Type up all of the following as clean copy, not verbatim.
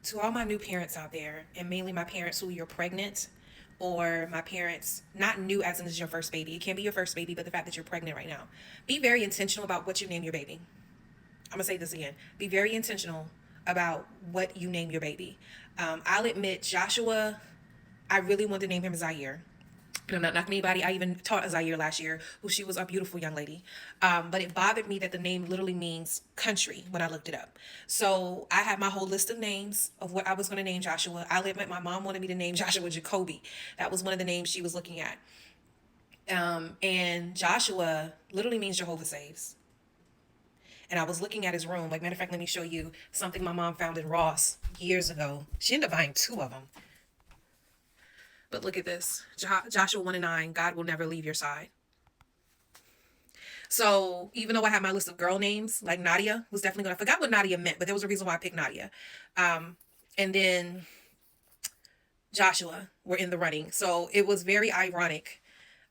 To all my new parents out there, and mainly my parents who you're pregnant, or my parents, not new as in this is your first baby. It can't be your first baby, but the fact that you're pregnant right now. Be very intentional about what you name your baby. I'm gonna say this again. Be very intentional about what you name your baby. I'll admit, Joshua, I really wanted to name him Zaire. And I'm not knocking anybody. I even taught a Zaire last year, who she was a beautiful young lady. But it bothered me that the name literally means country when I looked it up. So I had my whole list of names of what I was going to name Joshua. I admit my mom wanted me to name Joshua Jacoby. That was one of the names she was looking at. And Joshua literally means Jehovah saves. And I was looking at his room. Like, matter of fact, let me show you something my mom found in Ross years ago. She ended up buying two of them. But look at this. Joshua 1 and 9, God will never leave your side. So even though I had my list of girl names, like Nadia was definitely going to, I forgot what Nadia meant, but there was a reason why I picked Nadia. And then Joshua were in the running. So it was very ironic,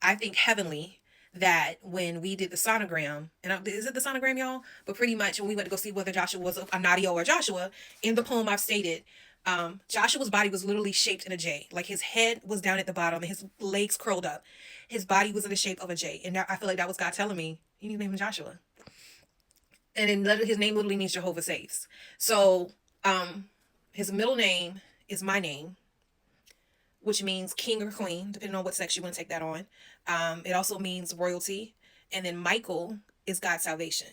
I think heavenly, that when we did the sonogram, and is it the sonogram, y'all? But pretty much when we went to go see whether Joshua was a Nadia or Joshua, in the poem I've stated, Joshua's body was literally shaped in a J. Like his head was down at the bottom and his legs curled up. His body was in the shape of a J. And I feel like that was God telling me, you need to name him Joshua. And then his name literally means Jehovah saves. So his middle name is my name, which means king or queen, depending on what sex you want to take that on. It also means royalty. And then Michael is God's salvation.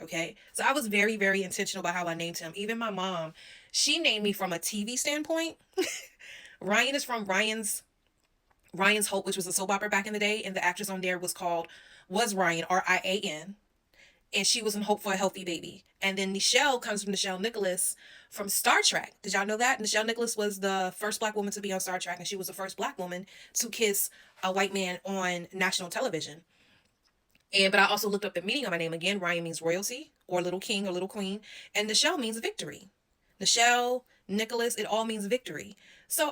Okay. So I was very, very intentional about how I named him. Even my mom, she named me from a TV standpoint. Ryan is from Ryan's Hope, which was a soap opera back in the day. And the actress on there was Ryan, Rian. And she was in Hope for a Healthy Baby. And then Nichelle comes from Nichelle Nicholas from Star Trek. Did y'all know that? Nichelle Nicholas was the first black woman to be on Star Trek, and she was the first black woman to kiss a white man on national television. But I also looked up the meaning of my name again. Ryan means royalty, or little king, or little queen, and Nichelle means victory. Nichelle, Nicholas, it all means victory. So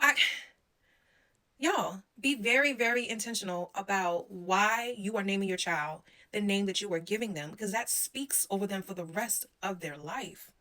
y'all, be very, very intentional about why you are naming your child the name that you are giving them, because that speaks over them for the rest of their life.